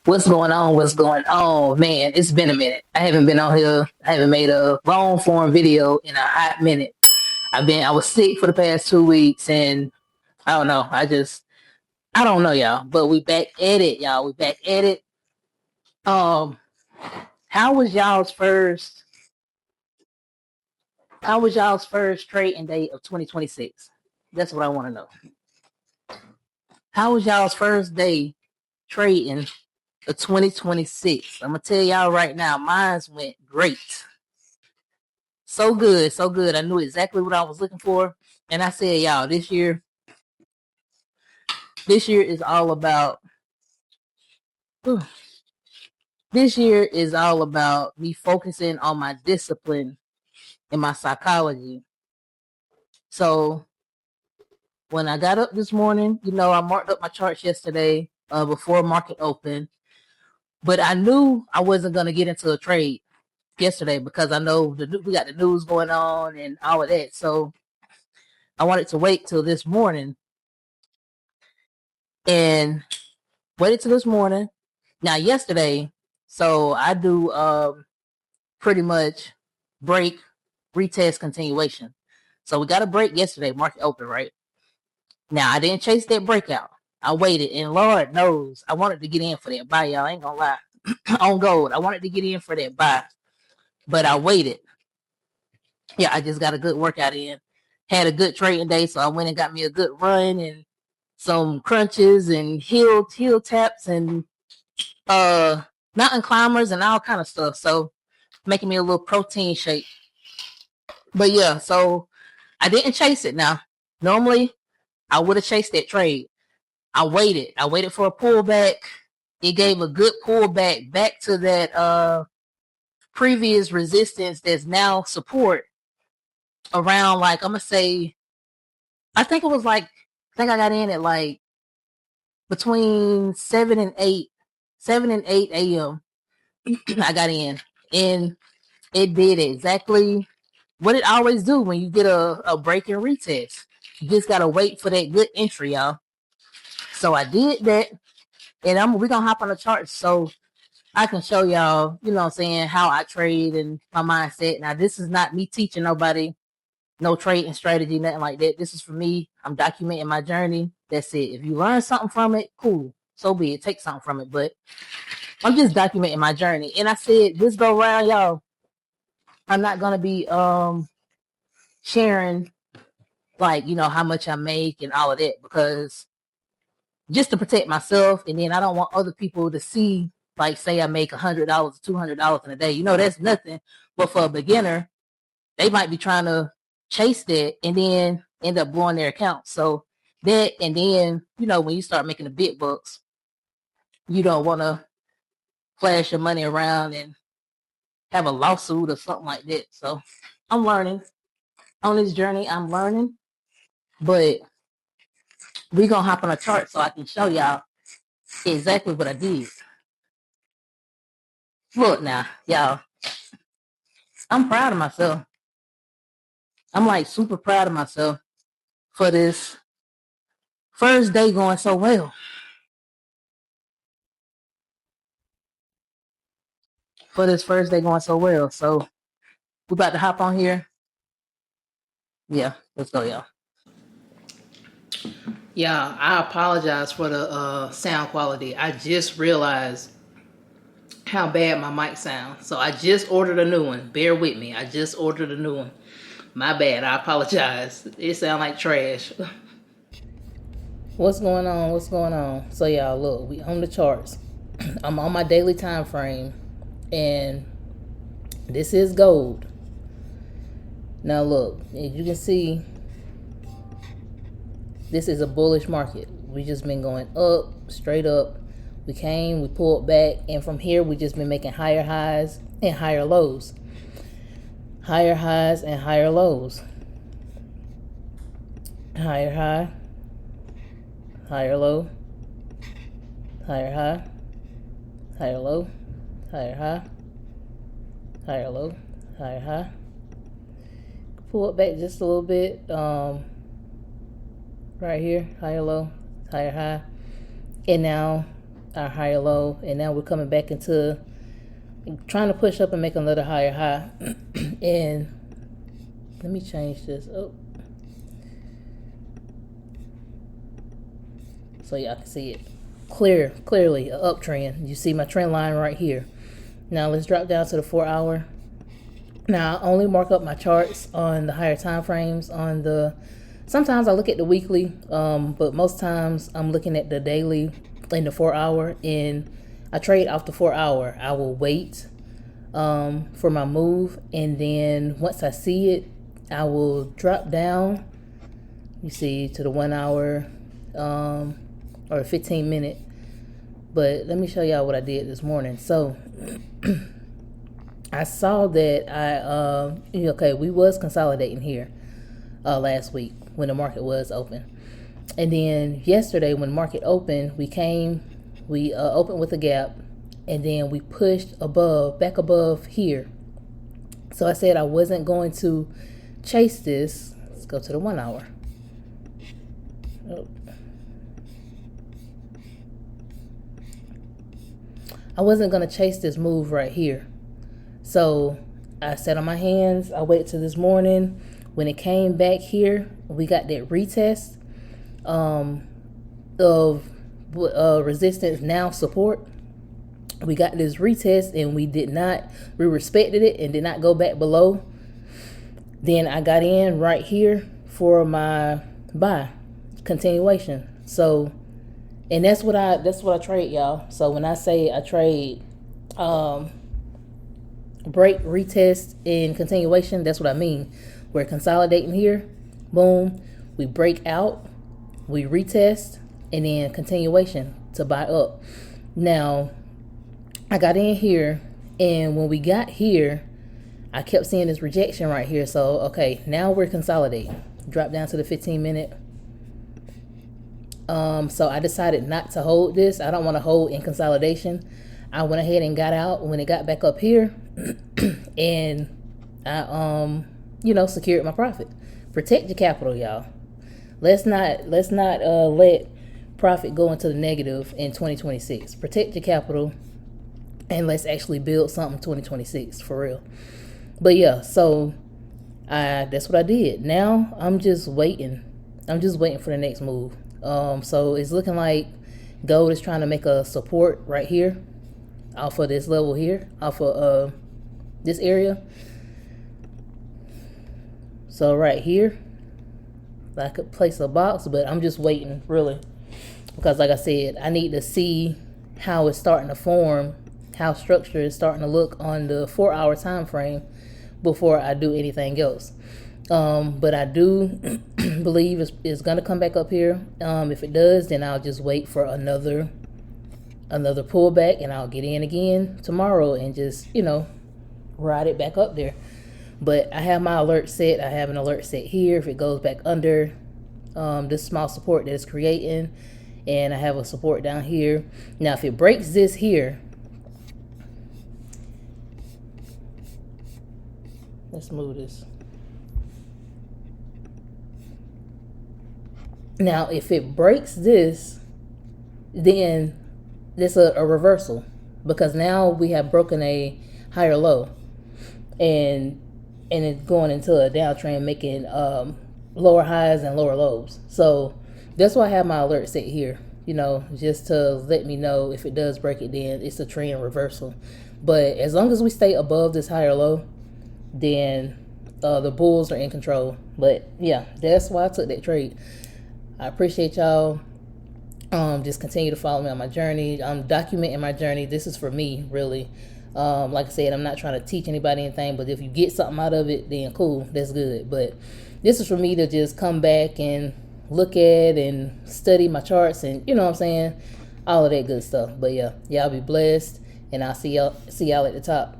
What's going on? What's going on? Man, it's been a minute. I haven't been on here. I haven't made a long form video in a hot minute. I was sick for the past 2 weeks and I don't know. I don't know, y'all. But we back at it, y'all. We back at it. Um, how was y'all's first, how was y'all's first trading day of 2026? That's what I want to know. How was y'all's first day trading of 2026? I'm going to tell y'all right now, mine's went great. So good, so good. I knew exactly what I was looking for. And I said, y'all, this year is all about whew, this year is all about me focusing on my discipline and my psychology. So when I got up this morning, I marked up my charts yesterday before market open, but I knew I wasn't gonna get into a trade yesterday because I know we got the news going on and all of that. So I wanted to wait till this morning and waited till this morning. Now yesterday, so I do pretty much break, retest, continuation. So we got a break yesterday, market open, right? Now I didn't chase that breakout. I waited, and Lord knows I wanted to get in for that buy, y'all. I ain't gonna lie. On gold, I wanted to get in for that buy, but I waited. Yeah, I just got a good workout in. Had a good trading day, so I went and got me a good run and some crunches and heel taps and uh mountain climbers and all kind of stuff. So making me a little protein shake. But yeah, so I didn't chase it now. Normally I would have chased that trade. I waited. I waited for a pullback. It gave a good pullback back to that previous resistance that's now support around, like, I'm gonna say, I think it was like, I think I got in at like between 7 and 8 a.m. I got in, and it did exactly what it always do when you get a break and retest. You just gotta wait for that good entry, y'all. So I did that, and we're gonna hop on the charts so I can show y'all, what I'm saying, how I trade and my mindset. Now, this is not me teaching nobody no trading strategy, nothing like that. This is for me. I'm documenting my journey. That's it. If you learn something from it, cool. So be it. Take something from it. But I'm just documenting my journey. And I said this go around, y'all, I'm not gonna be sharing, like, how much I make and all of that, because just to protect myself, and then I don't want other people to see, like, say I make $100, $200 in a day. That's nothing. But for a beginner, they might be trying to chase that and then end up blowing their account. So that, and then, when you start making the big bucks, you don't want to flash your money around and have a lawsuit or something like that. So I'm learning on this journey. I'm learning, but we gonna hop on a chart so I can show y'all exactly what I did. Look now, y'all, I'm proud of myself. I'm like super proud of myself for this first day going so well. For this first day going so well. So we about to hop on here. Yeah, let's go, y'all. Yeah, I apologize for the sound quality. I just realized how bad my mic sounds. So I just ordered a new one. Bear with me. I just ordered a new one. My bad. I apologize. It sounds like trash. What's going on? What's going on? So y'all, look, we on the charts. I'm on my daily time frame, and this is gold. Now look, as you can see, this is a bullish market. We just been going up, straight up. We pulled back, and from here we just been making higher highs and higher lows. Higher highs and higher lows. Higher high, higher low, higher high, higher low, higher high, higher low, higher high. Pull it back just a little bit. Right here, higher low, higher high. And now our higher low, and now we're coming back into trying to push up and make another higher high. And let me change this up so y'all can see it clearly, an uptrend. You see my trend line right here. Now let's drop down to the 4 hour. Now I only mark up my charts on the higher time frames. On the sometimes I look at the weekly, but most times I'm looking at the daily in the 4 hour, and I trade off the 4 hour. I will wait for my move, and then once I see it, I will drop down, you see, to the 1 hour or 15 minute. But let me show y'all what I did this morning. So I saw that okay, we was consolidating here last week when the market was open. And then yesterday when the market opened, we opened with a gap, and then we pushed back above here. So I said I wasn't going to chase this. Let's go to the 1 hour. Oh. I wasn't going to chase this move right here. So I sat on my hands. I waited till this morning. When it came back here, we got that retest of resistance, now support. We got this retest, and we respected it and did not go back below. Then I got in right here for my buy continuation. So, and that's what I trade, y'all. So when I say I trade break, retest, and continuation, that's what I mean. We're consolidating here, boom, we break out, we retest, and then continuation to buy up. Now I got in here, and when we got here, I kept seeing this rejection right here. So okay, now we're consolidating. Drop down to the 15 minute. So I decided not to hold this. I don't want to hold in consolidation. I went ahead and got out when it got back up here, and I secured my profit. Protect your capital, y'all. Let's not let profit go into the negative in 2026. Protect your capital, and let's actually build something 2026 for real. But yeah, so that's what I did. Now I'm just waiting. I'm just waiting for the next move. So it's looking like gold is trying to make a support right here off of this level here, off of this area. So right here, I could place a box, but I'm just waiting really, because like I said, I need to see how it's starting to form, how structure is starting to look on the 4 hour time frame before I do anything else. But I do believe it's gonna come back up here. If it does, then I'll just wait for another pullback, and I'll get in again tomorrow and just ride it back up there. But I have my alert set. I have an alert set here if it goes back under this small support that it's creating, and I have a support down here. Now if it breaks this here, let's move this. Now if it breaks this, then this is a reversal, because now we have broken a higher low, and it's going into a downtrend, making lower highs and lower lows. So that's why I have my alert set here, just to let me know if it does break it, then it's a trend reversal. But as long as we stay above this higher low, then the bulls are in control. But yeah, that's why I took that trade. I appreciate y'all. Just continue to follow me on my journey. I'm documenting my journey. This is for me, really. Like I said, I'm not trying to teach anybody anything, but if you get something out of it, then cool, that's good. But this is for me to just come back and look at and study my charts, and you know what I'm saying, all of that good stuff. But yeah, y'all be blessed, and I'll see y'all at the top.